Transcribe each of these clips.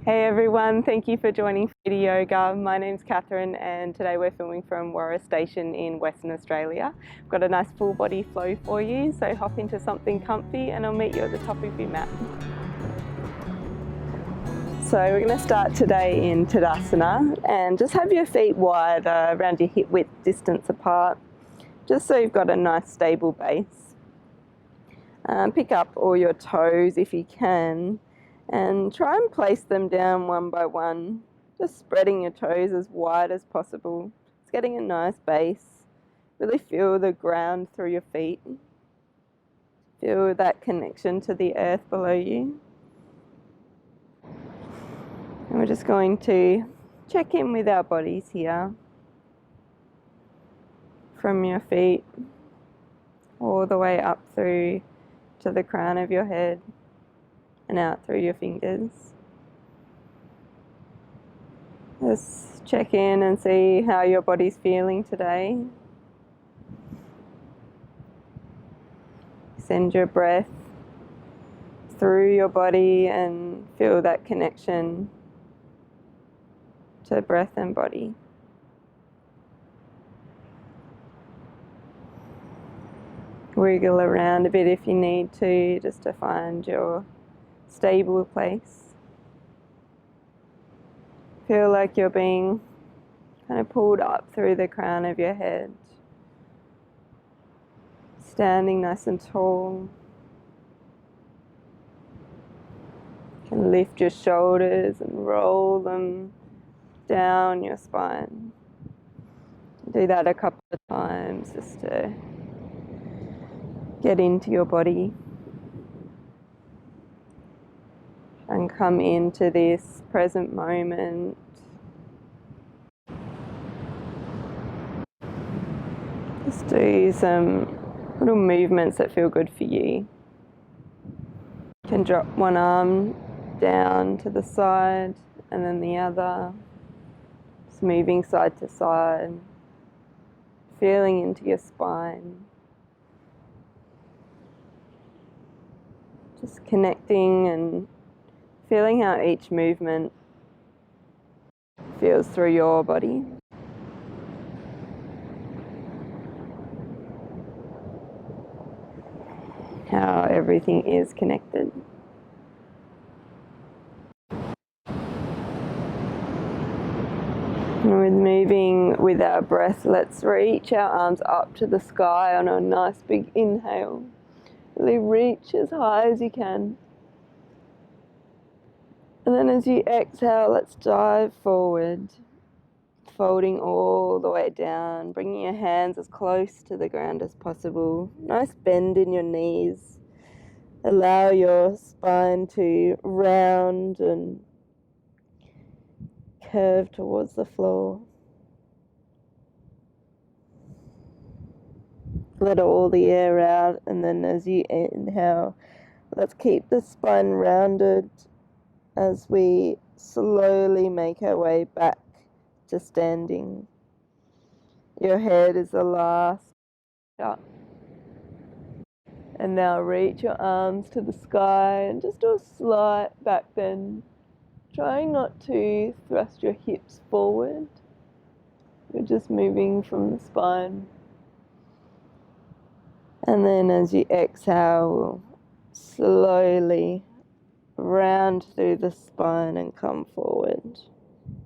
Hey everyone, thank you for joining Free Yoga. My name's Catherine and today we're filming from Warroora Station in Western Australia. We've got a nice full body flow for you, so hop into something comfy and I'll meet you at the top of your mat. So we're going to start today in Tadasana and just have your feet wide around your hip width distance apart, just so you've got a nice stable base. Pick up all your toes if you can and try and place them down one by one, just spreading your toes as wide as possible. It's getting a nice base. Really feel the ground through your feet. Feel that connection to the earth below you. And we're just going to check in with our bodies here. From your feet all the way up through to the crown of your head and out through your fingers. Just check in and see how your body's feeling today. Send your breath through your body and feel that connection to breath and body. Wiggle around a bit if you need to, just to find your stable place. Feel like you're being kind of pulled up through the crown of your head. Standing nice and tall. You can lift your shoulders and roll them down your spine. Do that a couple of times just to get into your body and come into this present moment. Just do some little movements that feel good for you. You can drop one arm down to the side and then the other. Just moving side to side, feeling into your spine. Just connecting and feeling how each movement feels through your body. How everything is connected. And with moving with our breath, let's reach our arms up to the sky on a nice big inhale. Really reach as high as you can. And then as you exhale, let's dive forward, folding all the way down, bringing your hands as close to the ground as possible. Nice bend in your knees. Allow your spine to round and curve towards the floor. Let all the air out, and then as you inhale, let's keep the spine rounded as we slowly make our way back to standing. Your head is the last up. And now reach your arms to the sky and just do a slight back bend. Trying not to thrust your hips forward. You're just moving from the spine. And then as you exhale, we'll slowly round through the spine and come forward.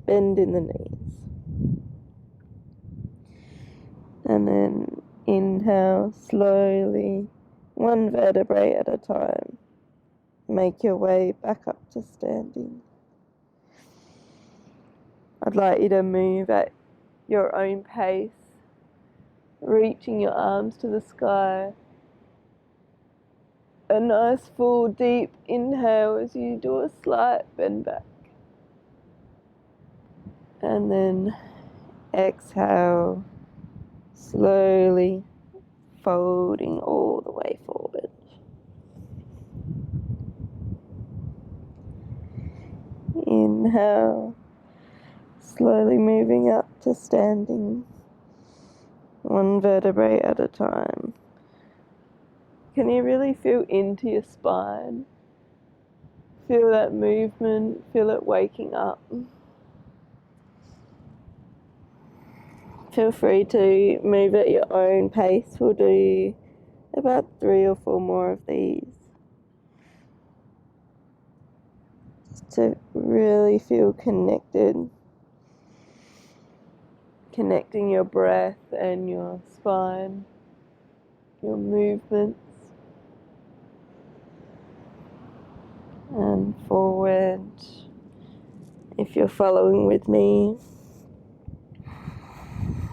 Bend in the knees. And then inhale slowly, one vertebrae at a time. Make your way back up to standing. I'd like you to move at your own pace, reaching your arms to the sky. A nice full deep inhale as you do a slight bend back. And then exhale, slowly folding all the way forward. Inhale, slowly moving up to standing, one vertebrae at a time. Can you really feel into your spine? Feel that movement, feel it waking up. Feel free to move at your own pace. We'll do about 3 or 4 more of these. Just to really feel connected. Connecting your breath and your spine, your movements. And forward. If you're following with me,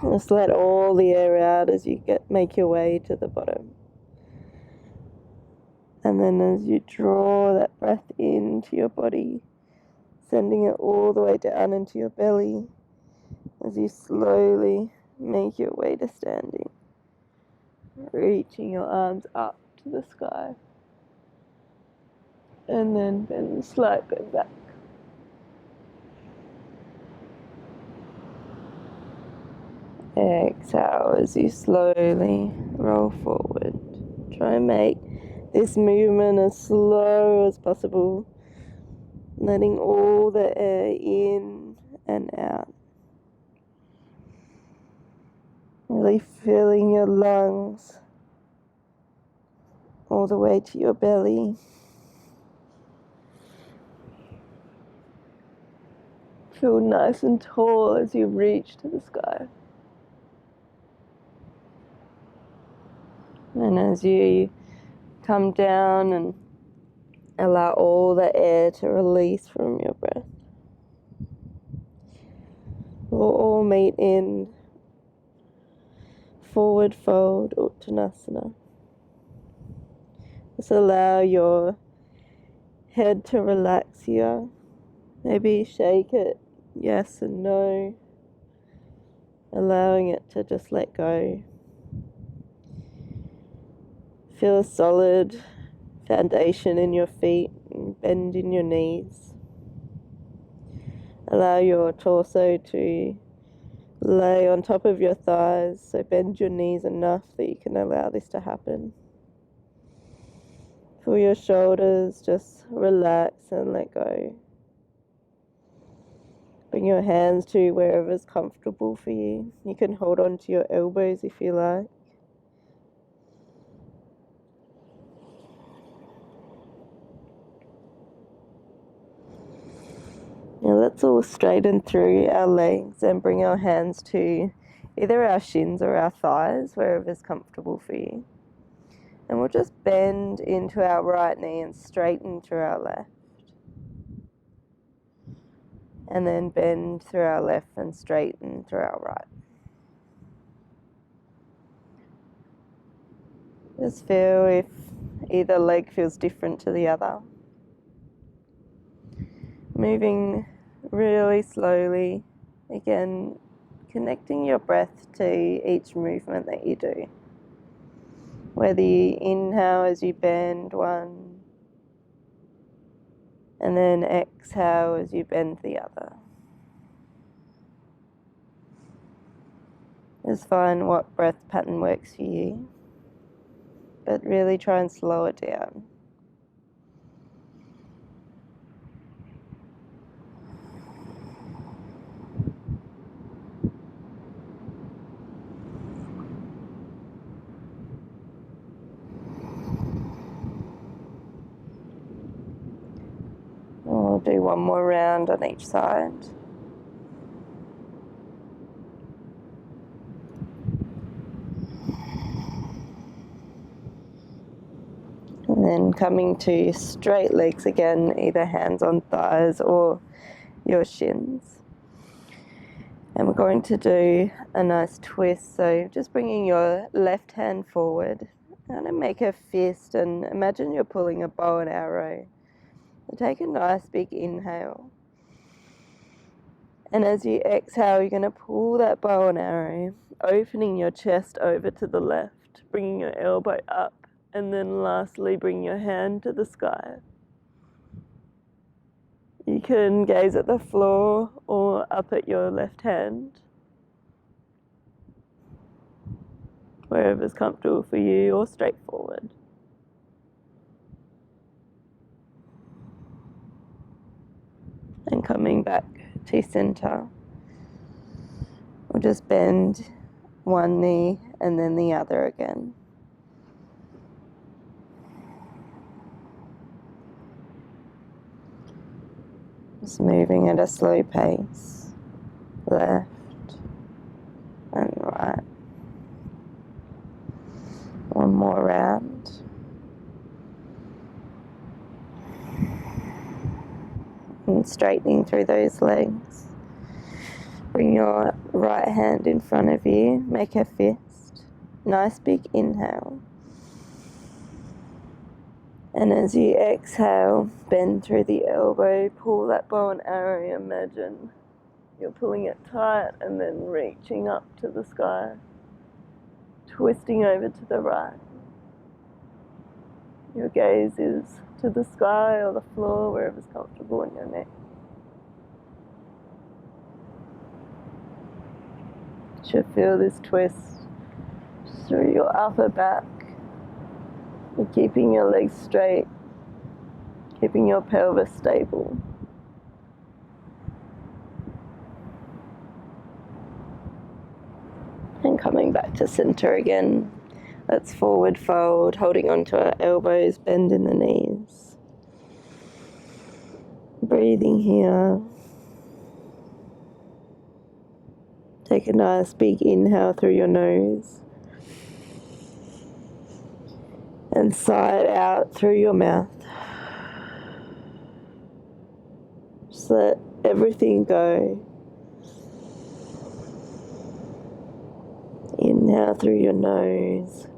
just let all the air out as you make your way to the bottom. And then as you draw that breath into your body, sending it all the way down into your belly, as you slowly make your way to standing, reaching your arms up to the sky, and then bend slightly back. Exhale as you slowly roll forward. Try and make this movement as slow as possible, letting all the air in and out. Really filling your lungs all the way to your belly. Feel nice and tall as you reach to the sky. And as you come down and allow all the air to release from your breath, we'll all meet in forward fold Uttanasana. Just allow your head to relax here. Maybe shake it yes and no, allowing it to just let go. Feel a solid foundation in your feet and bend in your knees. Allow your torso to lay on top of your thighs, so bend your knees enough that you can allow this to happen. Feel your shoulders just relax and let go. Bring your hands to wherever's comfortable for you. You can hold on to your elbows if you like. Now let's all straighten through our legs and bring our hands to either our shins or our thighs, wherever's comfortable for you. And we'll just bend into our right knee and straighten through our left. And then bend through our left and straighten through our right. Just feel if either leg feels different to the other. Moving really slowly, again, connecting your breath to each movement that you do. Whether you inhale as you bend one, and then exhale as you bend the other. Just find what breath pattern works for you, but really try and slow it down. We'll do one more round on each side. And then coming to straight legs again, either hands on thighs or your shins. And we're going to do a nice twist. So just bringing your left hand forward. Kind of make a fist and imagine you're pulling a bow and arrow. So take a nice big inhale. And as you exhale, you're going to pull that bow and arrow, opening your chest over to the left, bringing your elbow up. And then lastly, bring your hand to the sky. You can gaze at the floor or up at your left hand, wherever's comfortable for you, or straight forward. and coming back to center. We'll just bend one knee and then the other again. Just moving at a slow pace, left and right. One more round. And straightening through those legs. Bring your right hand in front of you, make a fist. Nice big inhale. And as you exhale, bend through the elbow, pull that bow and arrow. Imagine you're pulling it tight and then reaching up to the sky, twisting over to the right. Your gaze is to the sky or the floor, wherever's comfortable in your neck. You should feel this twist through your upper back. You're keeping your legs straight, keeping your pelvis stable. And coming back to center again. Let's forward fold, holding onto our elbows, bend in the knees. Breathing here. Take a nice big inhale through your nose. And sigh it out through your mouth. Just let everything go. Inhale through your nose.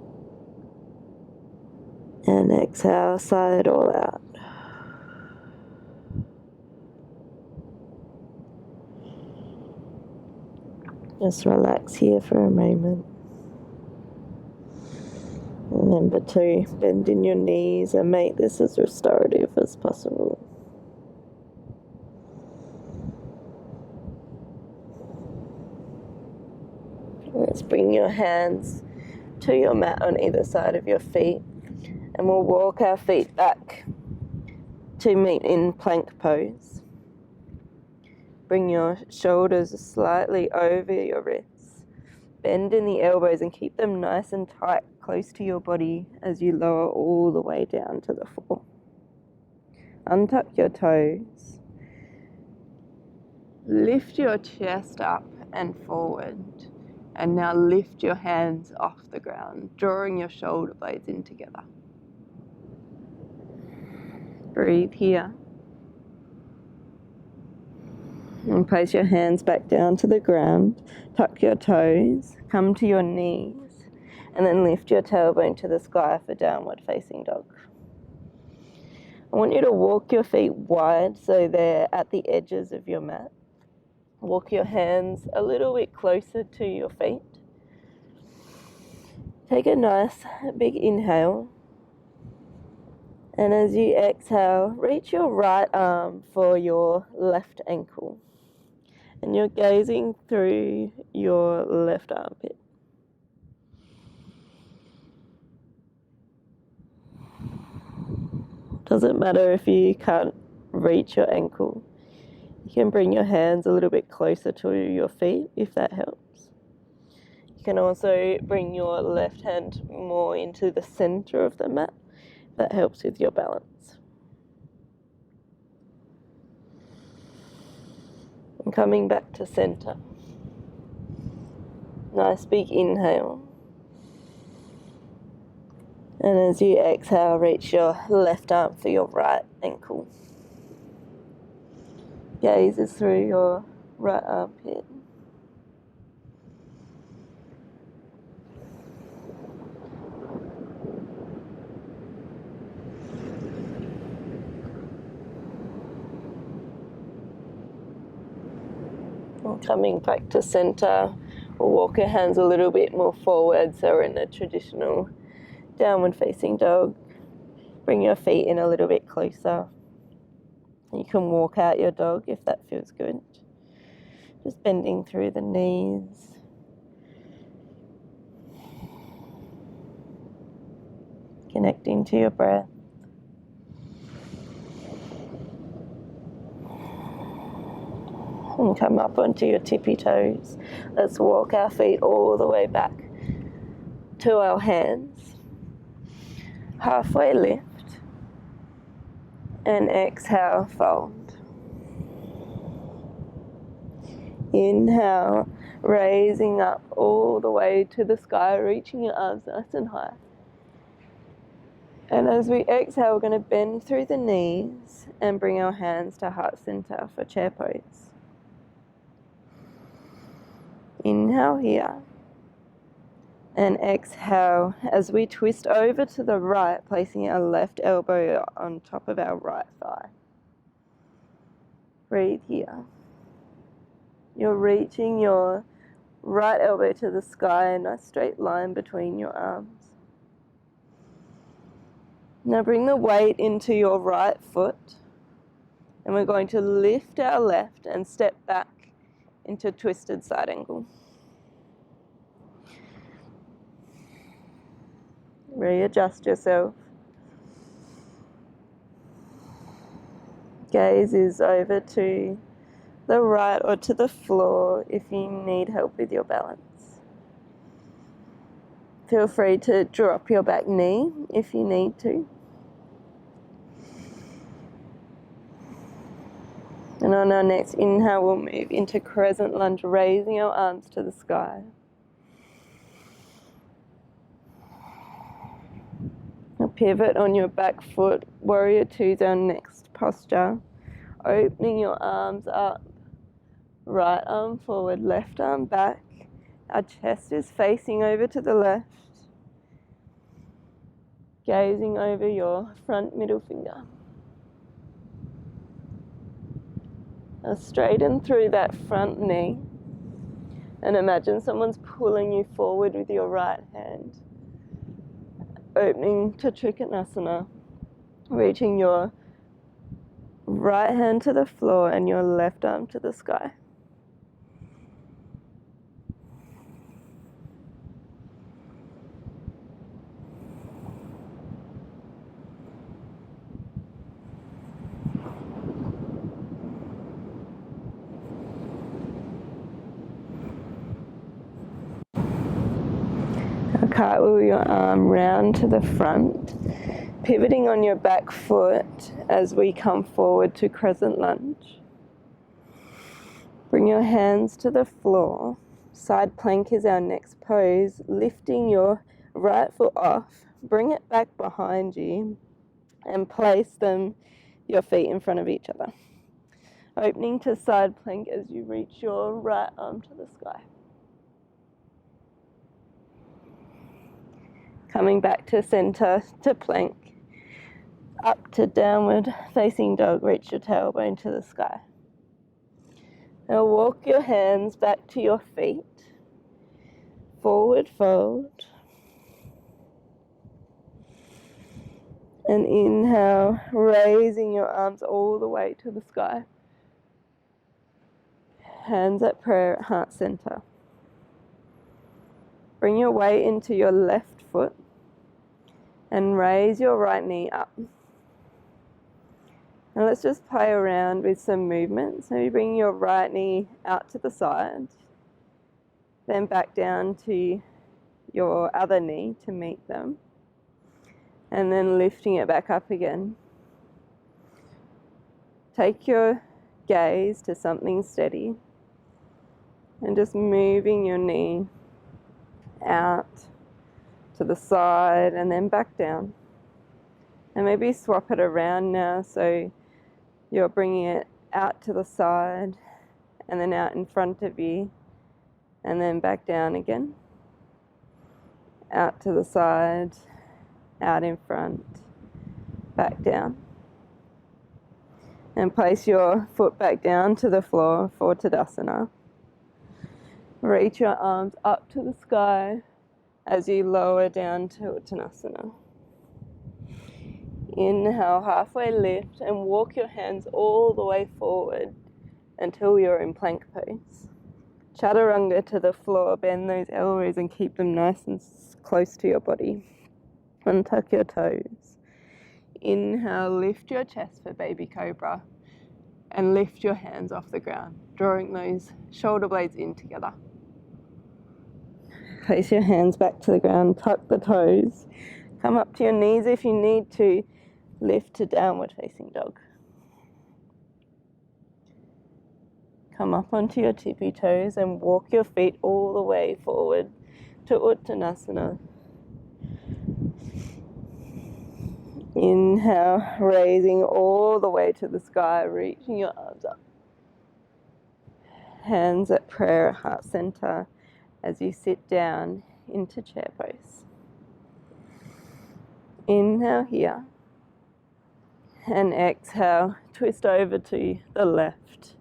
And exhale, sigh it all out. Just relax here for a moment. Remember to bend in your knees and make this as restorative as possible. Let's bring your hands to your mat on either side of your feet, and we'll walk our feet back to meet in plank pose. Bring your shoulders slightly over your wrists. Bend in the elbows and keep them nice and tight, close to your body as you lower all the way down to the floor. Untuck your toes. Lift your chest up and forward. And now lift your hands off the ground, drawing your shoulder blades in together. Breathe here. And place your hands back down to the ground. Tuck your toes, come to your knees, and then lift your tailbone to the sky for downward facing dog. I want you to walk your feet wide so they're at the edges of your mat. Walk your hands a little bit closer to your feet. Take a nice big inhale. And as you exhale, reach your right arm for your left ankle. And you're gazing through your left armpit. Doesn't matter if you can't reach your ankle. You can bring your hands a little bit closer to your feet if that helps. You can also bring your left hand more into the center of the mat. That helps with your balance. And coming back to center. Nice big inhale. And as you exhale, reach your left arm for your right ankle. Gaze is through your right armpit. And coming back to center, we'll walk your hands a little bit more forward so we're in a traditional downward facing dog. Bring your feet in a little bit closer. You can walk out your dog if that feels good. Just bending through the knees. Connecting to your breath. And come up onto your tippy toes. Let's walk our feet all the way back to our hands. Halfway lift. And exhale, fold. Inhale, raising up all the way to the sky, reaching your arms nice and high. And as we exhale, we're going to bend through the knees and bring our hands to heart center for chair pose. Inhale here. And exhale as we twist over to the right, placing our left elbow on top of our right thigh. Breathe here. You're reaching your right elbow to the sky, a nice straight line between your arms. Now bring the weight into your right foot, and we're going to lift our left and step back into twisted side angle. Readjust yourself. Gaze is over to the right or to the floor if you need help with your balance. Feel free to drop your back knee if you need to. And on our next inhale, we'll move into crescent lunge, raising our arms to the sky. A pivot on your back foot. Warrior Two is our next posture. Opening your arms up. Right arm forward, left arm back. Our chest is facing over to the left. Gazing over your front middle finger. Now straighten through that front knee. And imagine someone's pulling you forward with your right hand. Opening to Trikonasana. Reaching your right hand to the floor and your left arm to the sky. Cartwheel your arm round to the front, pivoting on your back foot as we come forward to crescent lunge. Bring your hands to the floor. Side plank is our next pose. Lifting your right foot off, bring it back behind you and place your feet in front of each other. Opening to side plank as you reach your right arm to the sky. Coming back to center to plank. Up to downward facing dog, reach your tailbone to the sky. Now walk your hands back to your feet. Forward fold. And inhale, raising your arms all the way to the sky. Hands at prayer at heart center. Bring your weight into your left foot and raise your right knee up. Now let's just play around with some movements. Maybe bring your right knee out to the side, then back down to your other knee to meet them, and then lifting it back up again. Take your gaze to something steady and just moving your knee out to the side and then back down. And maybe swap it around now so you're bringing it out to the side and then out in front of you and then back down again. Out to the side, out in front, back down. And place your foot back down to the floor for Tadasana. Reach your arms up to the sky as you lower down to Uttanasana. Inhale, halfway lift and walk your hands all the way forward until you're in plank pose. Chaturanga to the floor, bend those elbows and keep them nice and close to your body. Untuck your toes. Inhale, lift your chest for baby cobra. and lift your hands off the ground, drawing those shoulder blades in together. Place your hands back to the ground, tuck the toes, come up to your knees if you need to, lift to downward facing dog. Come up onto your tippy toes and walk your feet all the way forward to Uttanasana. Inhale, raising all the way to the sky, reaching your arms up. Hands at prayer, heart center, as you sit down into chair pose. Inhale here, and exhale, twist over to the left,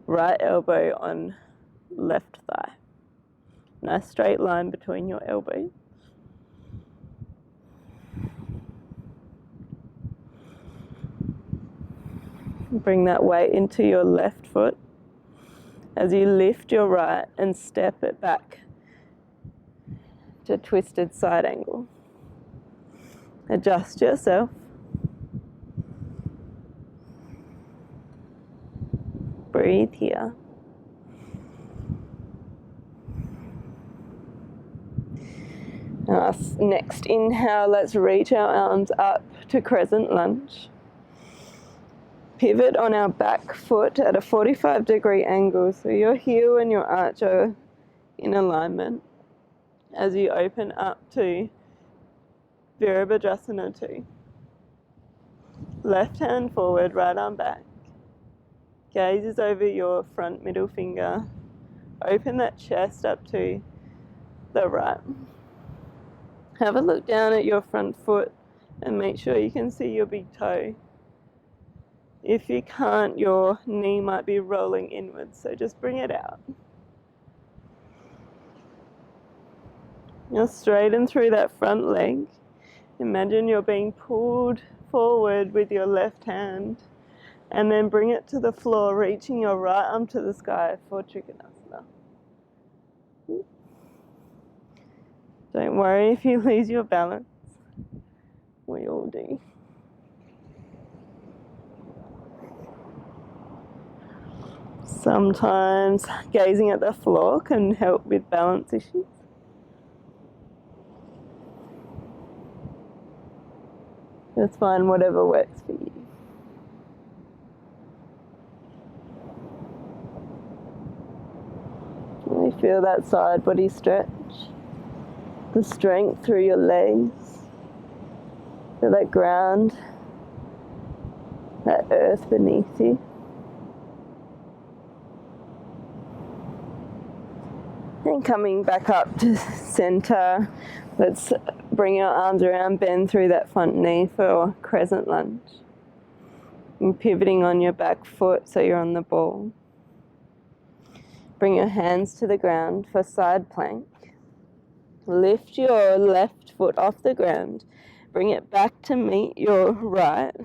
right elbow on left thigh. Nice straight line between your elbows. Bring that weight into your left foot as you lift your right and step it back to twisted side angle. Adjust yourself. Breathe here. Next inhale, let's reach our arms up to crescent lunge. Pivot on our back foot at a 45-degree angle, so your heel and your arch are in alignment as you open up to Virabhadrasana 2. Left hand forward, right arm back. Gaze is over your front middle finger. Open that chest up to the right. Have a look down at your front foot and make sure you can see your big toe. If you can't, your knee might be rolling inwards, so just bring it out. Now straighten through that front leg. Imagine you're being pulled forward with your left hand, and then bring it to the floor, reaching your right arm to the sky for Trikonasana. Don't worry if you lose your balance. We all do. Sometimes gazing at the floor can help with balance issues. Just find whatever works for you. Really feel that side body stretch, the strength through your legs. Feel that ground, that earth beneath you. And coming back up to center, let's bring your arms around, bend through that front knee for crescent lunge. And pivoting on your back foot so you're on the ball. Bring your hands to the ground for side plank. Lift your left foot off the ground. Bring it back to meet your right.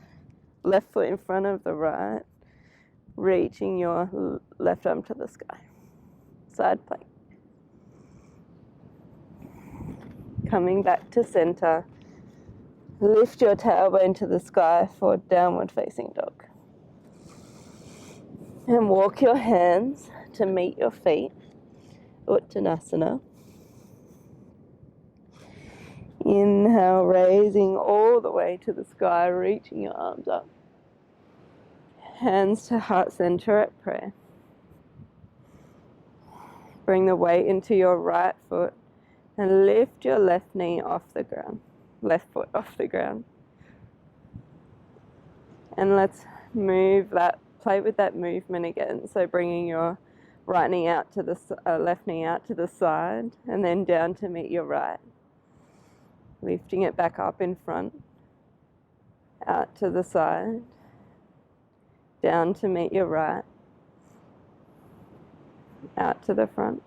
Left foot in front of the right. Reaching your left arm to the sky. Side plank. Coming back to center. Lift your tailbone to the sky for downward facing dog. And walk your hands to meet your feet. Uttanasana. Inhale, raising all the way to the sky, reaching your arms up. Hands to heart center at prayer. Bring the weight into your right foot and lift your left knee off the ground. Left foot off the ground. And let's move that, play with that movement again. So bringing your right knee out to the left knee out to the side, and then down to meet your right. Lifting it back up in front, out to the side, down to meet your right, out to the front,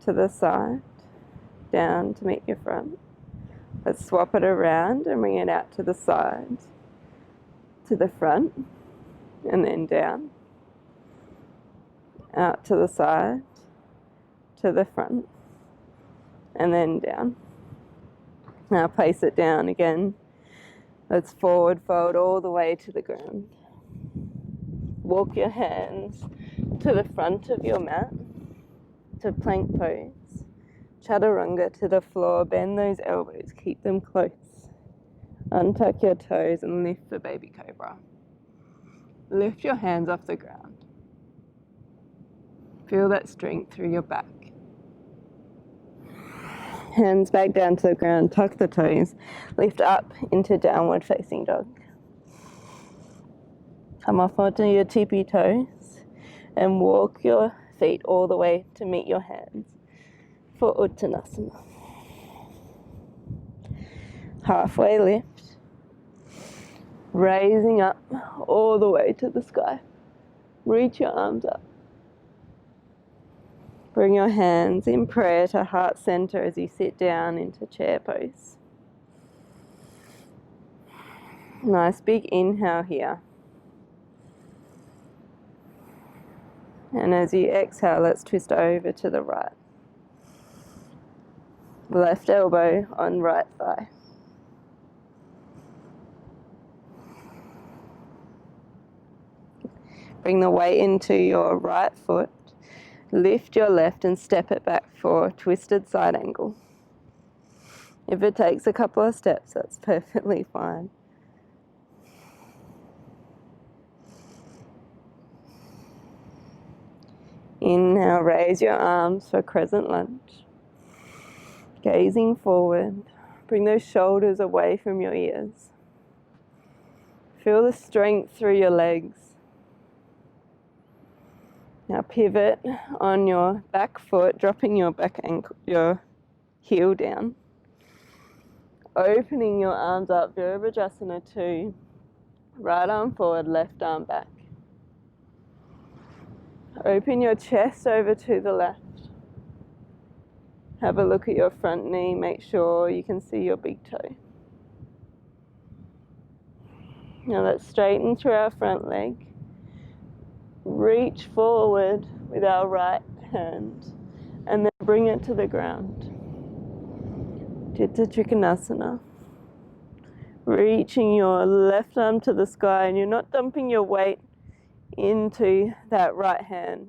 to the side, down to meet your front. Let's swap it around and bring it out to the side, to the front, and then down, out to the side, to the front, and then down. Now place it down again. Let's forward fold all the way to the ground. walk your hands to the front of your mat, to plank pose. Chaturanga to the floor, bend those elbows, keep them close. Untuck your toes and lift for baby cobra. Lift your hands off the ground. Feel that strength through your back. Hands back down to the ground, tuck the toes, lift up into downward facing dog. Come off onto your tippy toes and walk your feet all the way to meet your hands for Uttanasana. Halfway lift, raising up all the way to the sky. Reach your arms up. Bring your hands in prayer to heart center as you sit down into chair pose. Nice big inhale here. And as you exhale, let's twist over to the right. Left elbow on right thigh. Bring the weight into your right foot. Lift your left and step it back for twisted side angle. If it takes a couple of steps, that's perfectly fine. Inhale, raise your arms for crescent lunge. Gazing forward, bring those shoulders away from your ears. Feel the strength through your legs. Now pivot on your back foot, dropping your back ankle, your heel down. Opening your arms up, Virabhadrasana 2. Right arm forward, left arm back. Open your chest over to the left. Have a look at your front knee, make sure you can see your big toe. Now let's straighten through our front leg. Reach forward with our right hand and then bring it to the ground. Chitta Trikonasana. Reaching your left arm to the sky, and you're not dumping your weight into that right hand.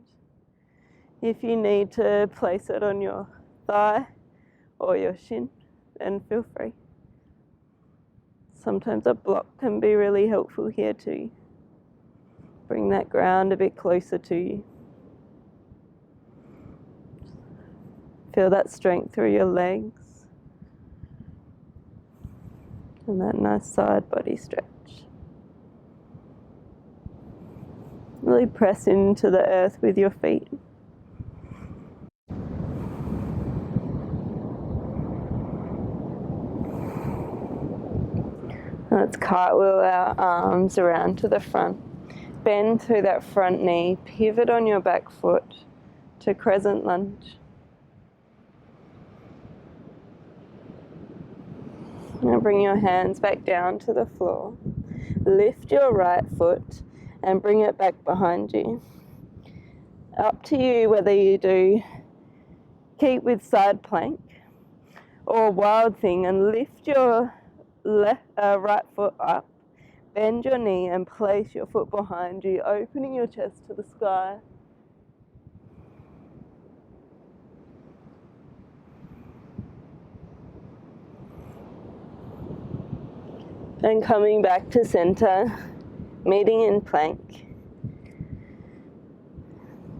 If you need to place it on your thigh or your shin, then feel free. Sometimes a block can be really helpful here too. Bring that ground a bit closer to you. Feel that strength through your legs and that nice side body stretch. Really press into the earth with your feet. Let's cartwheel our arms around to the front. Bend through that front knee, pivot on your back foot to crescent lunge. Now bring your hands back down to the floor. Lift your right foot and bring it back behind you. Up to you whether you do keep with side plank or wild thing, and lift your right foot up. Bend your knee and place your foot behind you, opening your chest to the sky. And coming back to center, meeting in plank.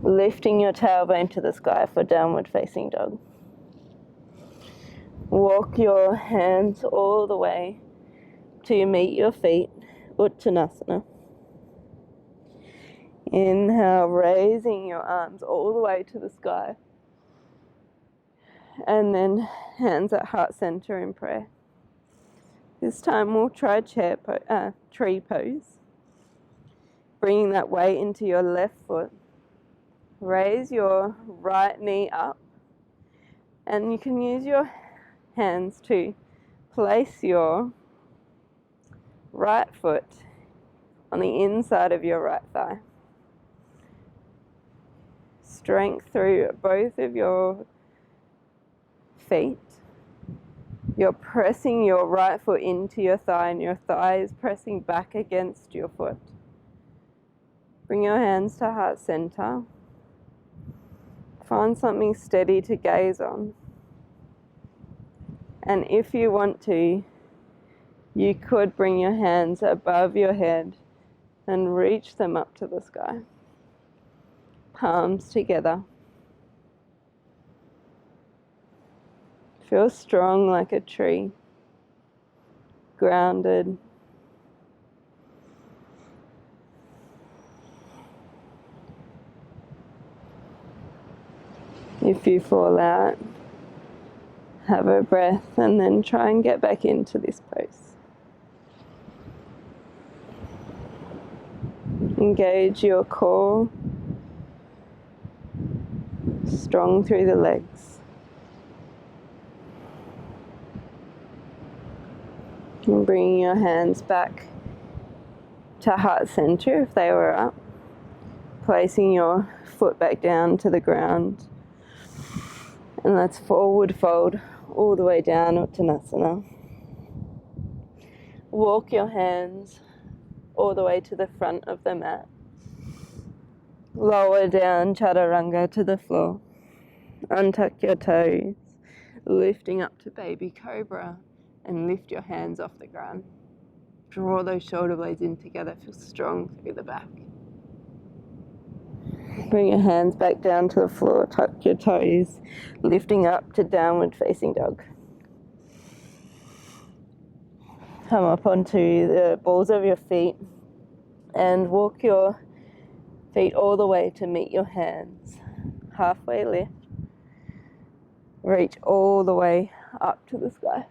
Lifting your tailbone to the sky for downward facing dog. Walk your hands all the way to meet your feet, Uttanasana. Inhale, raising your arms all the way to the sky. And then hands at heart center in prayer. This time we'll try tree pose. Bringing that weight into your left foot. Raise your right knee up. And you can use your hands to place your right foot on the inside of your right thigh. Strength through both of your feet. You're pressing your right foot into your thigh, and your thigh is pressing back against your foot. Bring your hands to heart center. Find something steady to gaze on. And if you want to, you could bring your hands above your head and reach them up to the sky. Palms together. Feel strong like a tree, grounded. If you fall out, have a breath and then try and get back into this pose. Engage your core, strong through the legs. And bringing your hands back to heart center if they were up. Placing your foot back down to the ground. And let's forward fold all the way down Uttanasana. Walk your hands all the way to the front of the mat. Lower down Chaturanga to the floor. Untuck your toes, lifting up to baby cobra, and lift your hands off the ground. Draw those shoulder blades in together, feel strong through the back. Bring your hands back down to the floor, tuck your toes, lifting up to downward facing dog. Come up onto the balls of your feet and walk your feet all the way to meet your hands. Halfway lift. Reach all the way up to the sky.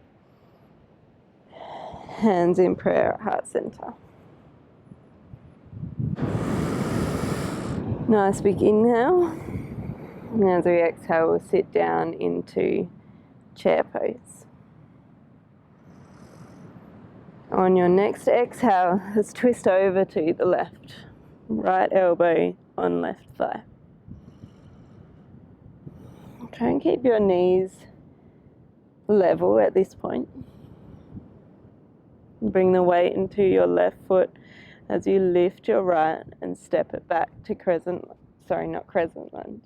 Hands in prayer at heart center. Nice big inhale. And as we exhale, we'll sit down into chair pose. On your next exhale, let's twist over to the left. Right elbow on left thigh. Try and keep your knees level at this point. Bring the weight into your left foot as you lift your right and step it back to crescent lunge.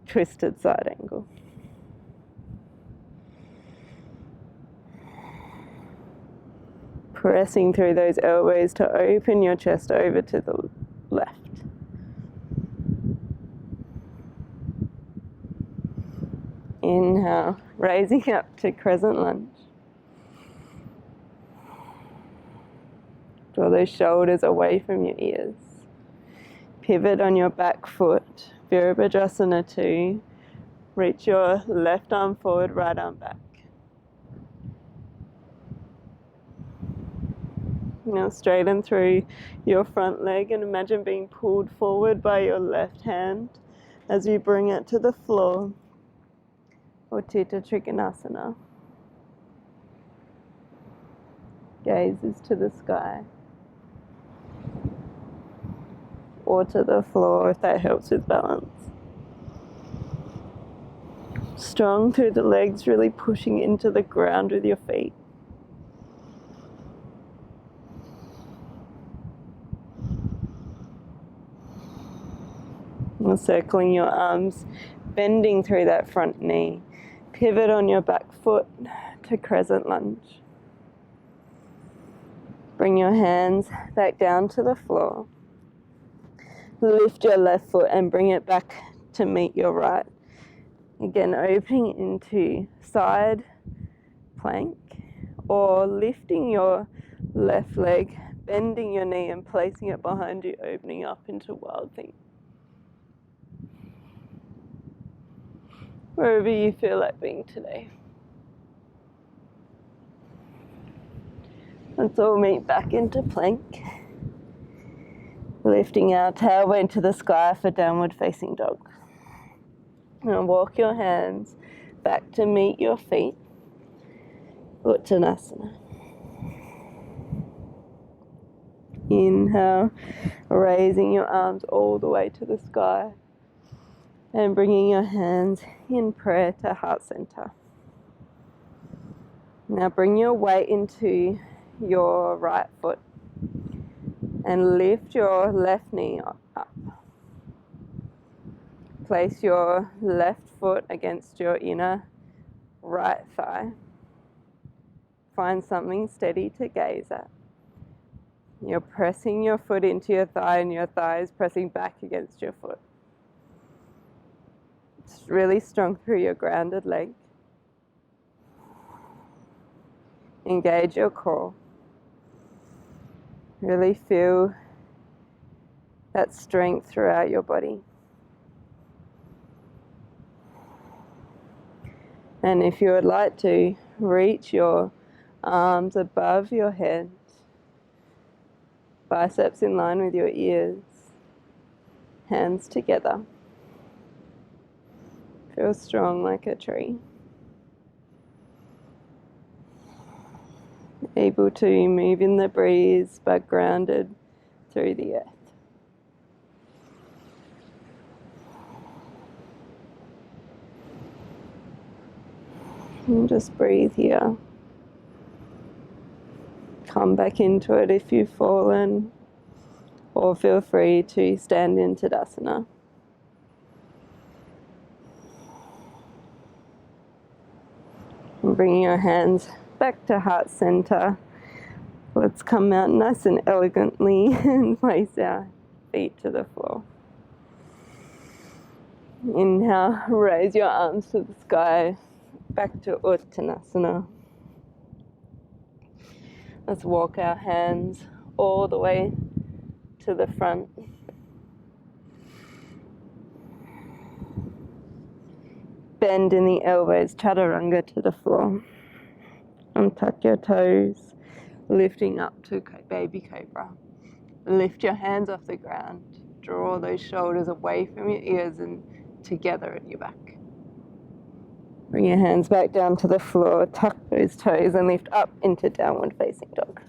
Twisted side angle. Pressing through those elbows to open your chest over to the left. Inhale, raising up to crescent lunge. Draw those shoulders away from your ears. Pivot on your back foot. Virabhadrasana 2. Reach your left arm forward, right arm back. Now straighten through your front leg and imagine being pulled forward by your left hand as you bring it to the floor. Uttita Trikonasana. Gazes to the sky. Or to the floor if that helps with balance. Strong through the legs, really pushing into the ground with your feet. And circling your arms, bending through that front knee. Pivot on your back foot to crescent lunge. Bring your hands back down to the floor. Lift your left foot and bring it back to meet your right. Again, opening into side plank or lifting your left leg, bending your knee and placing it behind you, opening up into wild thing. Wherever you feel like being today. Let's all meet back into plank. Lifting our tailbone to the sky for downward facing dog. And walk your hands back to meet your feet. Uttanasana. Inhale, raising your arms all the way to the sky. And bringing your hands in prayer to heart center. Now bring your weight into your right foot And lift your left knee up. Place your left foot against your inner right thigh. Find something steady to gaze at. You're pressing your foot into your thigh and your thigh is pressing back against your foot. It's really strong through your grounded leg. Engage your core. Really feel that strength throughout your body. And if you would like to, reach your arms above your head, biceps in line with your ears, hands together. Feel strong like a tree. Able to move in the breeze but grounded through the earth. And just breathe here. Come back into it if you've fallen, or feel free to stand in Tadasana. And bringing your hands back to heart center. Let's come out nice and elegantly and place our feet to the floor. Inhale, raise your arms to the sky, back to Uttanasana. Let's walk our hands all the way to the front. Bend in the elbows, chaturanga to the floor. Untuck your toes, lifting up to baby cobra. Lift your hands off the ground. Draw those shoulders away from your ears and together at your back. Bring your hands back down to the floor, tuck those toes and lift up into downward facing dog.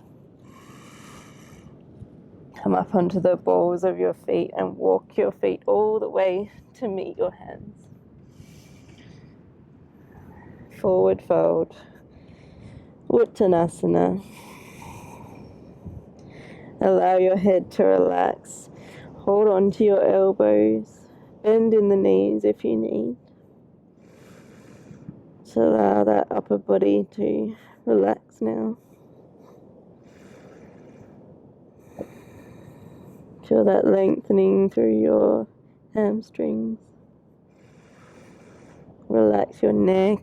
Come up onto the balls of your feet and walk your feet all the way to meet your hands. Forward fold, Uttanasana. Allow your head to relax. Hold on to your elbows. Bend in the knees if you need. So allow that upper body to relax now. Feel that lengthening through your hamstrings. Relax your neck.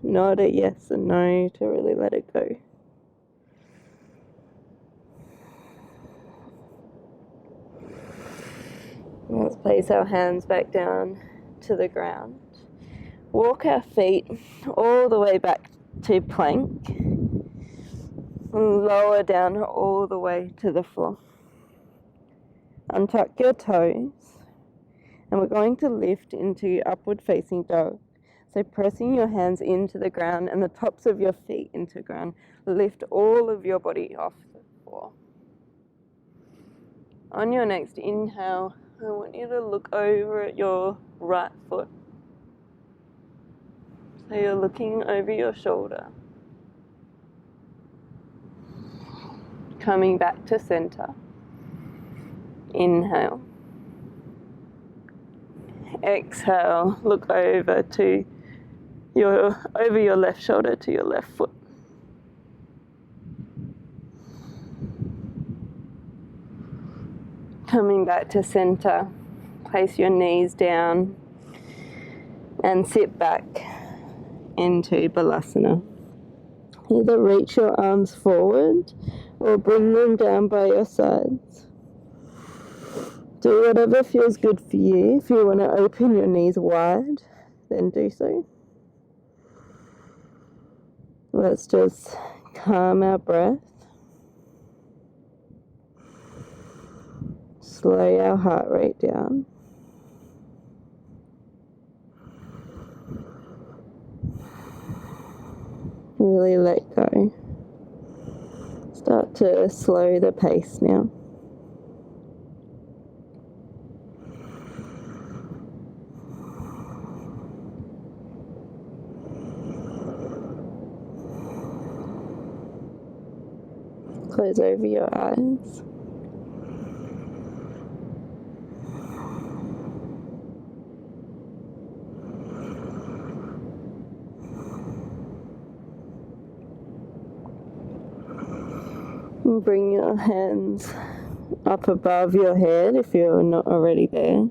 Nod a yes and no to really let it go. Let's place our hands back down to the ground. Walk our feet all the way back to plank. And lower down all the way to the floor. Untuck your toes. And we're going to lift into upward facing dog. So pressing your hands into the ground and the tops of your feet into the ground. Lift all of your body off the floor. On your next inhale, I want you to look over at your right foot. So you're looking over your shoulder. Coming back to center. Inhale. Exhale, look over your left shoulder to your left foot. Coming back to center, place your knees down and sit back into Balasana. Either reach your arms forward or bring them down by your sides. Do whatever feels good for you. If you want to open your knees wide, then do so. Let's just calm our breath. Slow our heart rate down. Really let go. Start to slow the pace now. Close over your eyes. Bring your hands up above your head if you're not already there,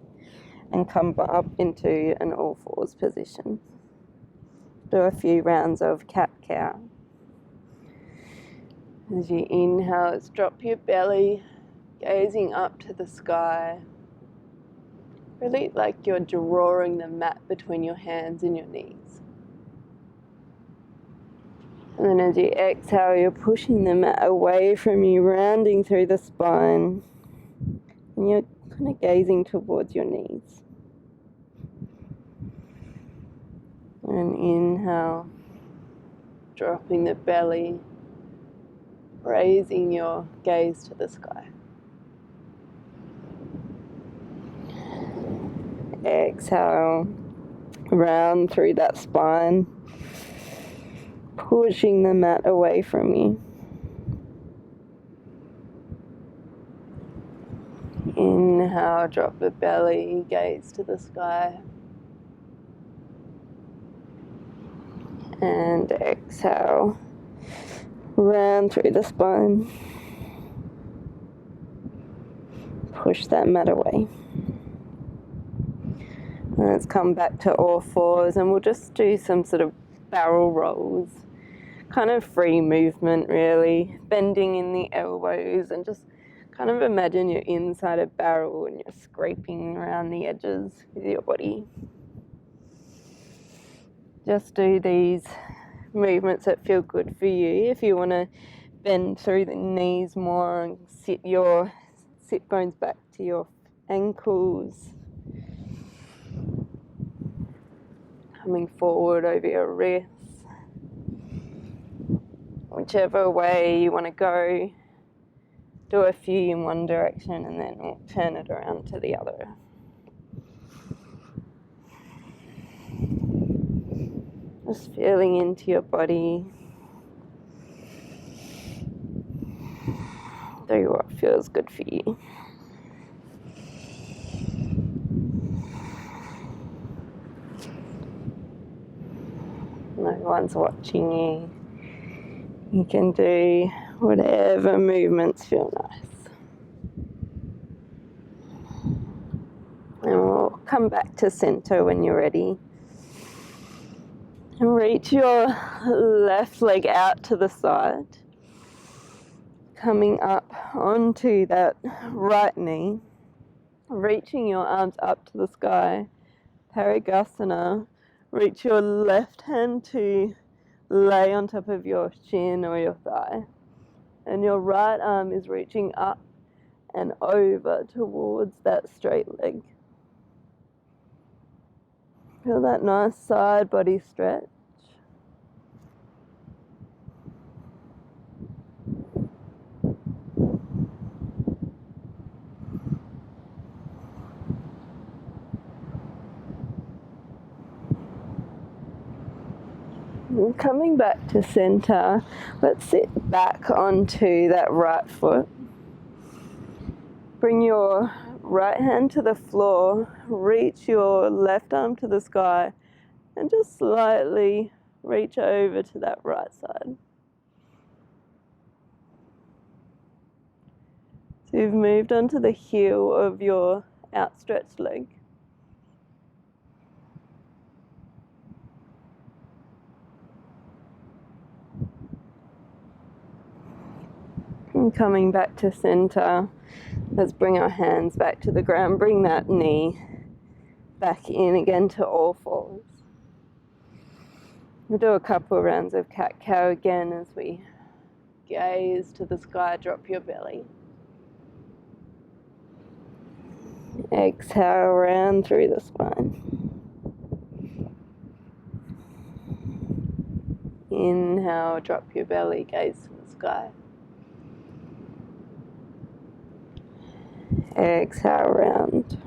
and come up into an all fours position. Do a few rounds of cat-cow. As you inhale, let's drop your belly, gazing up to the sky. Really like you're drawing the mat between your hands and your knees. And then as you exhale, you're pushing the mat away from you, rounding through the spine. And you're kind of gazing towards your knees. And inhale, dropping the belly, raising your gaze to the sky. Exhale, round through that spine, pushing the mat away from you. Inhale, drop the belly, gaze to the sky. And exhale, round through the spine. Push that mat away. And let's come back to all fours, and we'll just do some sort of barrel rolls. Kind of free movement, really. Bending in the elbows, and just kind of imagine you're inside a barrel and you're scraping around the edges with your body. Just do these movements that feel good for you. If you want to bend through the knees more and sit your sit bones back to your ankles. Coming forward over your wrists. Whichever way you want to go, do a few in one direction and then we'll turn it around to the other. Just feeling into your body. Do what feels good for you. No one's watching you. You can do whatever movements feel nice. And we'll come back to center when you're ready. And reach your left leg out to the side. Coming up onto that right knee. Reaching your arms up to the sky. Parigasana. Reach your left hand to lay on top of your shin or your thigh. And your right arm is reaching up and over towards that straight leg. Feel that nice side body stretch. And coming back to center, let's sit back onto that right foot. Bring your right hand to the floor, reach your left arm to the sky, and just slightly reach over to that right side. So you've moved onto the heel of your outstretched leg. And coming back to center, let's bring our hands back to the ground. Bring that knee back in again to all fours. We'll do a couple of rounds of cat-cow again as we gaze to the sky, drop your belly. Exhale, round through the spine. Inhale, drop your belly, gaze to the sky. Exhale, round.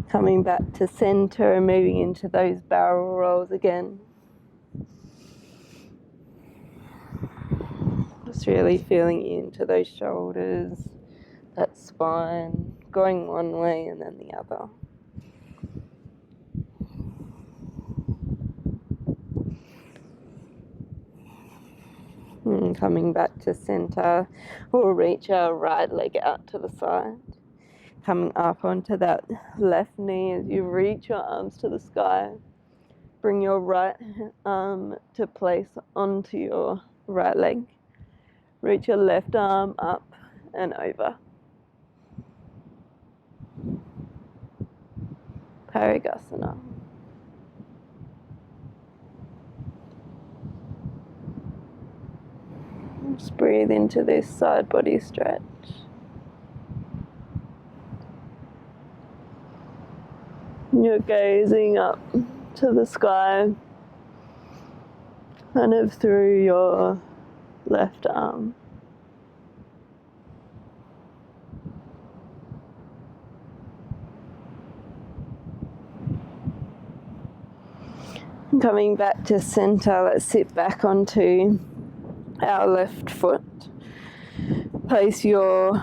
Coming back to center and moving into those barrel rolls again. Just really feeling into those shoulders, that spine, going one way and then the other. coming back to center, we'll reach our right leg out to the side. Coming up onto that left knee as you reach your arms to the sky. Bring your right arm to place onto your right leg. Reach your left arm up and over. Parigasana. Just breathe into this side body stretch. You're gazing up to the sky, kind of through your left arm. Coming back to center, let's sit back onto our left foot. Place your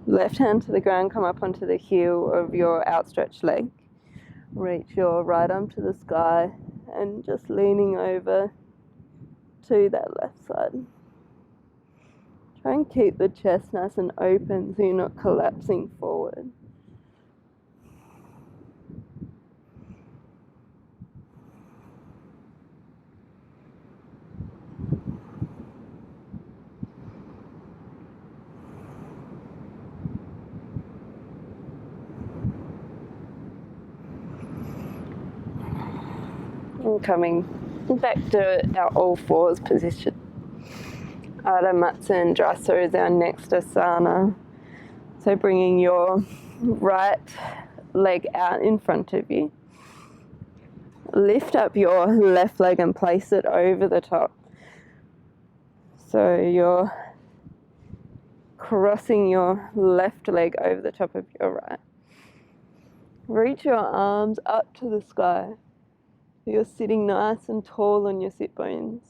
left hand to the ground, come up onto the heel of your outstretched leg. Reach your right arm to the sky and just leaning over to that left side. Try and keep the chest nice and open so you're not collapsing forward. And coming back to our all fours position. Ardha Matsyendrasa is our next asana. So bringing your right leg out in front of you. Lift up your left leg and place it over the top. So you're crossing your left leg over the top of your right. Reach your arms up to the sky. You're sitting nice and tall on your sit bones.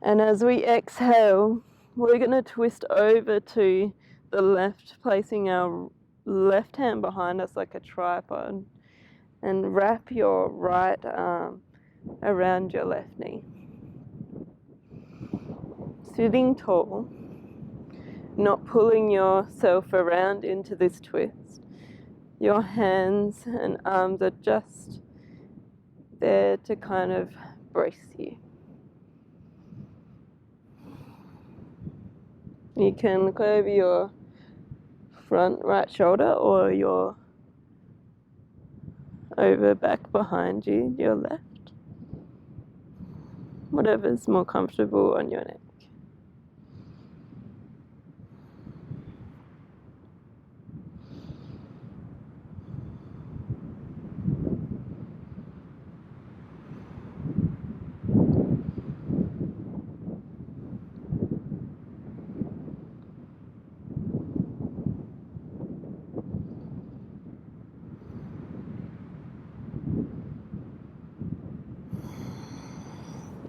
And as we exhale, we're going to twist over to the left, placing our left hand behind us like a tripod, and wrap your right arm around your left knee. Sitting tall, not pulling yourself around into this twist. Your hands and arms are just there to kind of brace you. You can look over your front right shoulder or your over back behind you, your left. Whatever's more comfortable on your neck.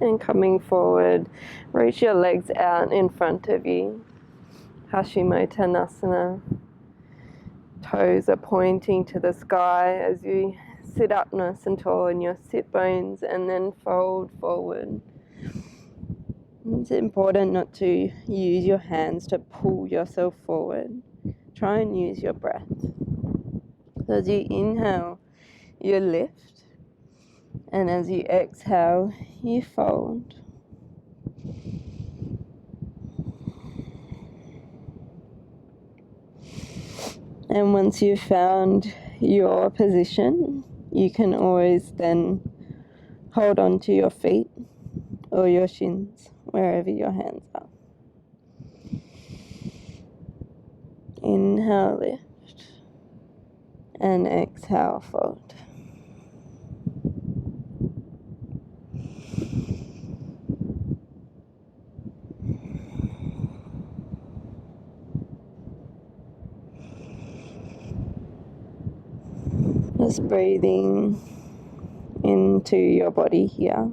And coming forward, reach your legs out in front of you. Hashimotanasana. Toes are pointing to the sky as you sit up nice and tall in your sit bones and then fold forward. It's important not to use your hands to pull yourself forward. Try and use your breath. So as you inhale, you lift. And as you exhale, you fold. And once you've found your position, you can always then hold on to your feet or your shins, wherever your hands are. Inhale, lift. And exhale, fold. Just breathing into your body here.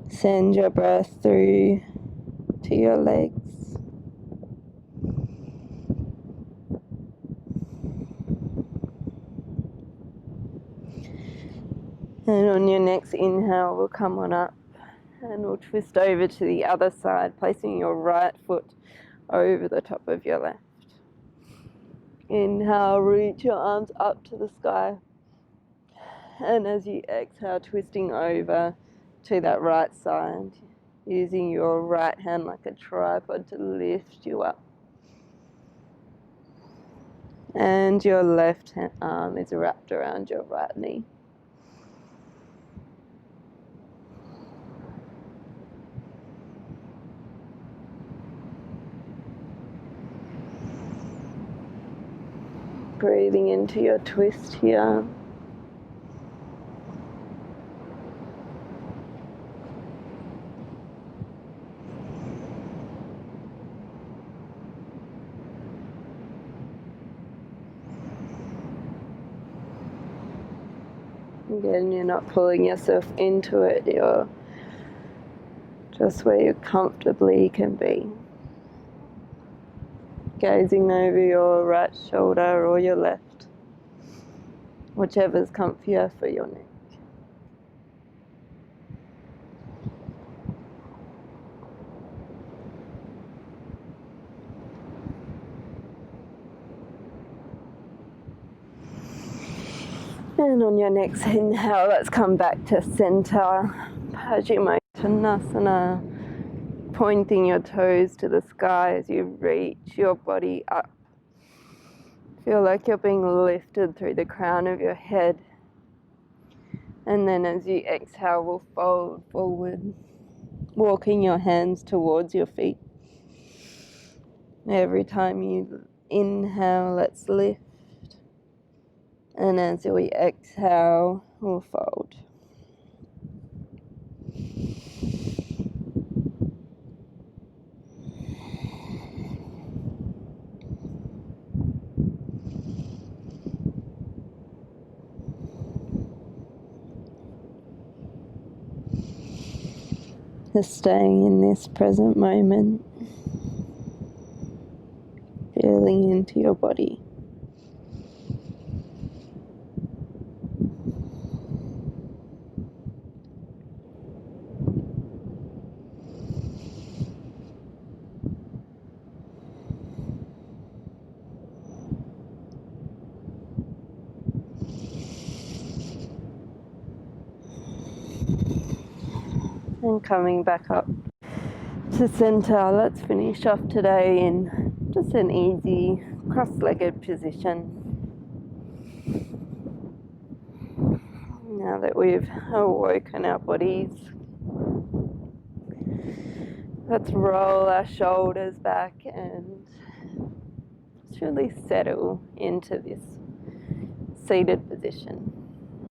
Send your breath through to your legs. And on your next inhale, we'll come on up And we'll twist over to the other side, placing your right foot over the top of your left. Inhale, reach your arms up to the sky. And as you exhale, twisting over to that right side, using your right hand like a tripod to lift you up. And your left arm is wrapped around your right knee. Breathing into your twist here. Again, you're not pulling yourself into it, you're just where you comfortably can be. Gazing over your right shoulder or your left, whichever's comfier for your neck. And on your next inhale, let's come back to center, Paschimottanasana, pointing your toes to the sky as you reach your body up. Feel like you're being lifted through the crown of your head. And then as you exhale, we'll fold forward, walking your hands towards your feet. Every time you inhale, let's lift. And as we exhale, we'll fold. Just staying in this present moment, feeling into your body. And coming back up to center, let's finish off today in just an easy cross-legged position. Now that we've awoken our bodies, let's roll our shoulders back and just really settle into this seated position.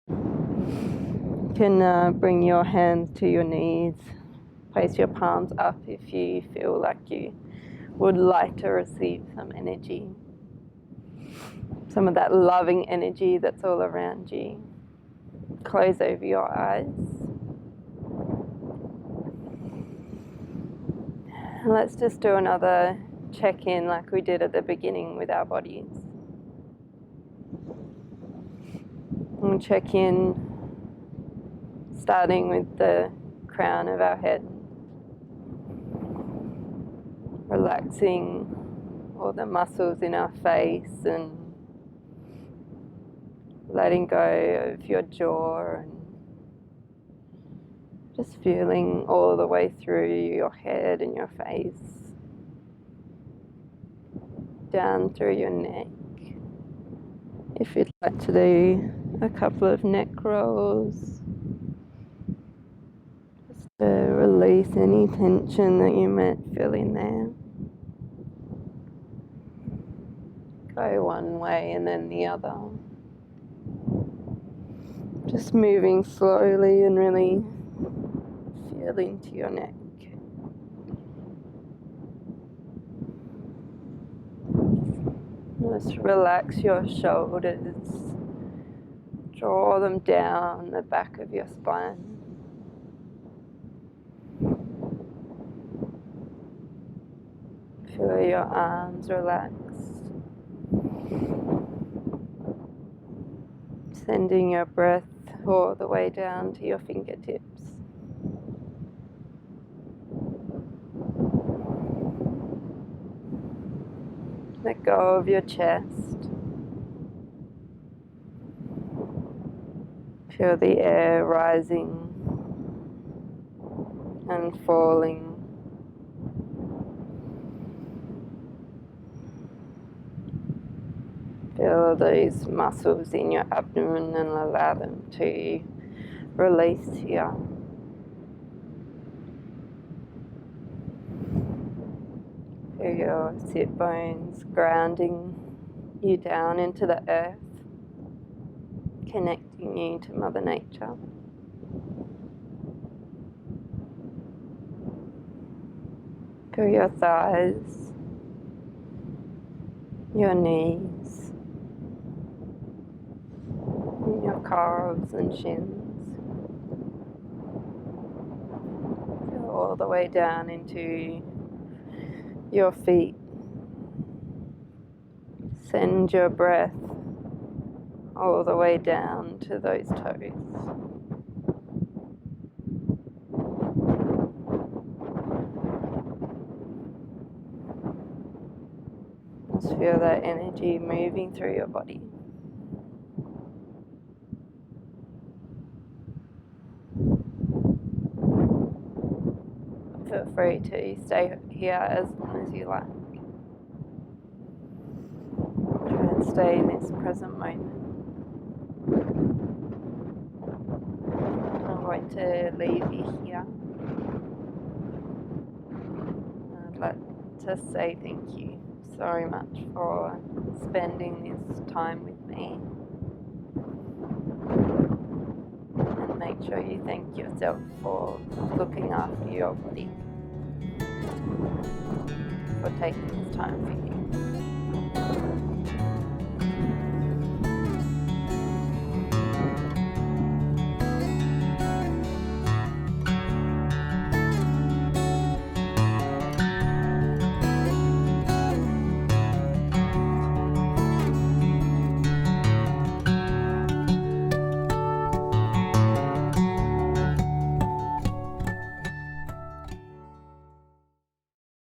You can bring your hands to your knees, place your palms up if you feel like you would like to receive some energy, some of that loving energy that's all around you. Close over your eyes. And let's just do another check-in like we did at the beginning with our bodies. And check in, starting with the crown of our head. Relaxing all the muscles in our face and letting go of your jaw and just feeling all the way through your head and your face, down through your neck. If you'd like to do a couple of neck rolls, just to release any tension that you might feel in there. Go one way and then the other. Just moving slowly and really feel into your neck. Just relax your shoulders. Draw them down the back of your spine. Feel your arms relaxed. Sending your breath all the way down to your fingertips. Let go of your chest. Feel the air rising and falling. Feel those muscles in your abdomen and allow them to release here. Feel your sit bones grounding you down into the earth, connecting you to Mother Nature. Feel your thighs, your knees, your calves and shins. Feel all the way down into your feet. Send your breath all the way down to those toes. Just feel that energy moving through your body. Feel free to stay here as long as you like. Try and stay in this present moment. I'm going to leave you here. I'd like to say thank you so much for spending this time with me. And make sure you thank yourself for looking after your body, for taking this time for you.